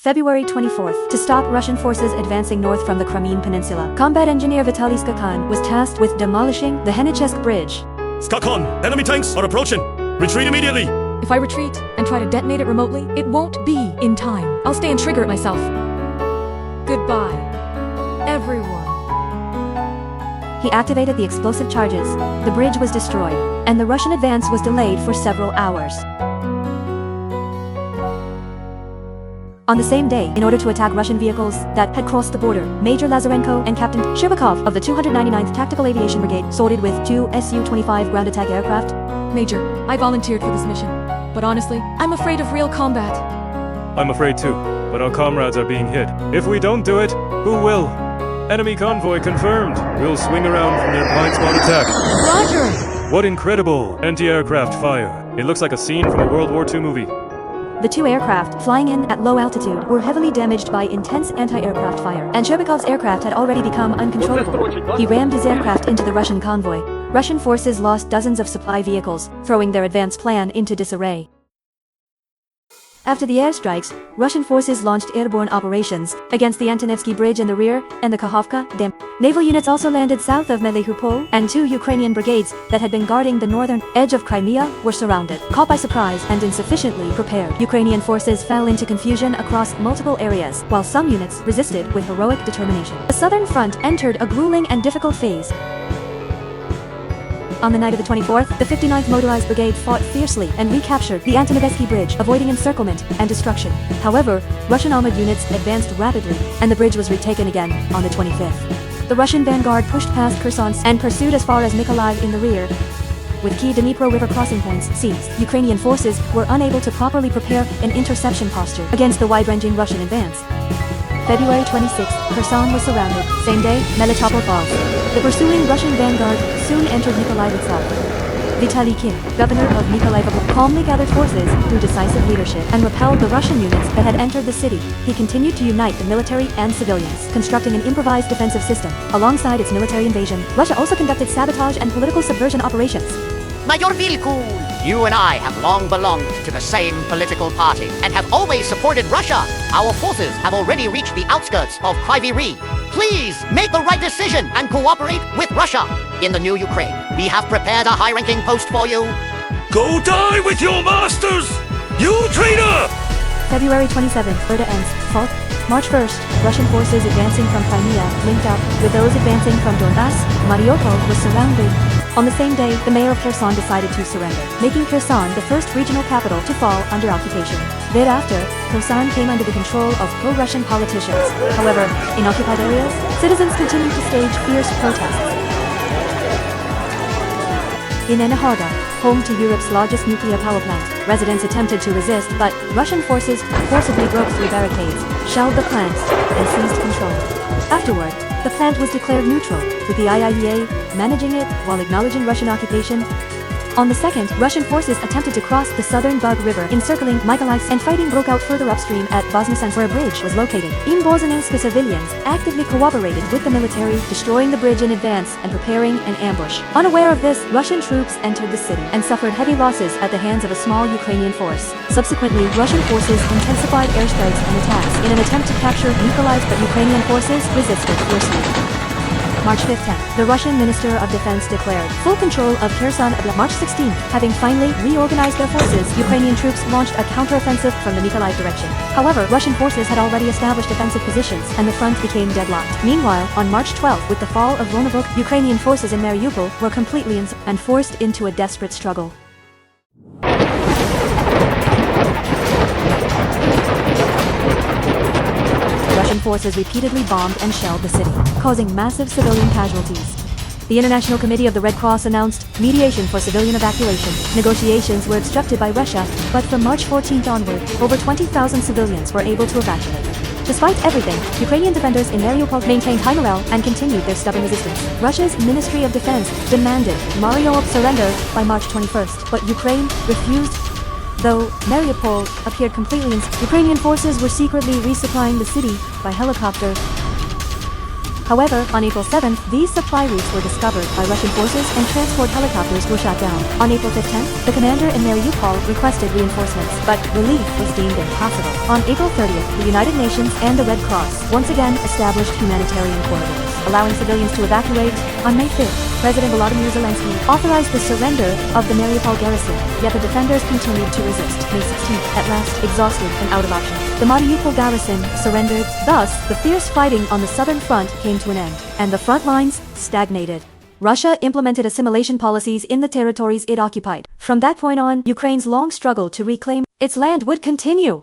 February 24th, to stop Russian forces advancing north from the Crimean Peninsula, combat engineer Vitaly Skakan was tasked with demolishing the Henichesk Bridge. Skakan, enemy tanks are approaching. Retreat immediately. If I retreat and try to detonate it remotely, it won't be in time. I'll stay and trigger it myself. Goodbye, everyone. He activated the explosive charges. The bridge was destroyed, and the Russian advance was delayed for several hours. On the same day, in order to attack Russian vehicles that had crossed the border, Major Lazarenko and Captain Shcherbakov of the 299th Tactical Aviation Brigade sorted with 2 Su-25 ground attack aircraft. Major, I volunteered for this mission, but honestly, I'm afraid of real combat. I'm afraid too, but our comrades are being hit. If we don't do it, who will? Enemy convoy confirmed. We'll swing around from their blind spot attack. Roger! What incredible anti-aircraft fire. It looks like a scene from a World War II movie. The 2 aircraft, flying in at low altitude, were heavily damaged by intense anti-aircraft fire, and Shcherbakov's aircraft had already become uncontrollable. He rammed his aircraft into the Russian convoy. Russian forces lost dozens of supply vehicles, throwing their advance plan into disarray. After the airstrikes, Russian forces launched airborne operations against the Antonevsky Bridge in the rear and the Kakhovka Dam. Naval units also landed south of Mariupol, and 2 Ukrainian brigades that had been guarding the northern edge of Crimea were surrounded. Caught by surprise and insufficiently prepared, Ukrainian forces fell into confusion across multiple areas, while some units resisted with heroic determination. The southern front entered a grueling and difficult phase. On the night of the 24th, the 59th Motorized Brigade fought fiercely and recaptured the Antonevsky Bridge, avoiding encirclement and destruction. However, Russian armored units advanced rapidly, and the bridge was retaken again on the 25th. The Russian vanguard pushed past Kherson and pursued as far as Mykolaiv in the rear. With key Dnipro River crossing points seized, Ukrainian forces were unable to properly prepare an interception posture against the wide-ranging Russian advance. February 26th, Kherson was surrounded. Same day, Melitopol falls. The pursuing Russian vanguard soon entered Mykolaiv itself. Vitaly Kim, governor of Mykolaiv, calmly gathered forces through decisive leadership and repelled the Russian units that had entered the city. He continued to unite the military and civilians, constructing an improvised defensive system. Alongside its military invasion, Russia also conducted sabotage and political subversion operations. Major Vilkul, you and I have long belonged to the same political party and have always supported Russia. Our forces have already reached the outskirts of Kryvyi Rih. Please make the right decision and cooperate with Russia. In the new Ukraine, we have prepared a high-ranking post for you. Go die with your masters, you traitor! February 27th, Berta ends. Fault. March 1st, Russian forces advancing from Crimea linked up with those advancing from Donbass. Mariupol was surrounded. On the same day, the mayor of Kherson decided to surrender, making Kherson the first regional capital to fall under occupation. Thereafter, Kherson came under the control of pro-Russian politicians. However, in occupied areas, citizens continued to stage fierce protests. In Enerhoda, home to Europe's largest nuclear power plant, residents attempted to resist, but Russian forces forcibly broke through barricades, shelled the plants, and seized control. Afterward, the plant was declared neutral, with the IAEA managing it while acknowledging Russian occupation. On the 2nd, Russian forces attempted to cross the southern Bug River, encircling Mykolaiv, and fighting broke out further upstream at Voznesensk, where a bridge was located. In Boznesensk, civilians actively cooperated with the military, destroying the bridge in advance and preparing an ambush. Unaware of this, Russian troops entered the city and suffered heavy losses at the hands of a small Ukrainian force. Subsequently, Russian forces intensified airstrikes and attacks in an attempt to capture Mykolaiv, but Ukrainian forces resisted fiercely. March 5th, the Russian Minister of Defense declared full control of Kherson. March 16th, having finally reorganized their forces, Ukrainian troops launched a counteroffensive from the Mykolaiv direction. However, Russian forces had already established defensive positions, and the front became deadlocked. Meanwhile, on March 12th, with the fall of Volnovok, Ukrainian forces in Mariupol were completely and forced into a desperate struggle. Russian forces repeatedly bombed and shelled the city, causing massive civilian casualties. The International Committee of the Red Cross announced mediation for civilian evacuation. Negotiations were obstructed by Russia, but from March 14th onward, over 20,000 civilians were able to evacuate. Despite everything, Ukrainian defenders in Mariupol maintained high morale and continued their stubborn resistance. Russia's Ministry of Defense demanded Mariupol surrender by March 21st, but Ukraine refused. Though Mariupol appeared completely Ukrainian forces were secretly resupplying the city by helicopter. However, on April 7th, these supply routes were discovered by Russian forces and transport helicopters were shot down. On April 15th, the commander in Mariupol requested reinforcements, but relief was deemed impossible. On April 30th, the United Nations and the Red Cross once again established humanitarian corridors, allowing civilians to evacuate. On May 5th, President Volodymyr Zelensky authorized the surrender of the Mariupol garrison, yet the defenders continued to resist. May 16th, at last, exhausted and out of options, the Mariupol garrison surrendered. Thus, the fierce fighting on the southern front came to an end, and the front lines stagnated. Russia implemented assimilation policies in the territories it occupied. From that point on, Ukraine's long struggle to reclaim its land would continue.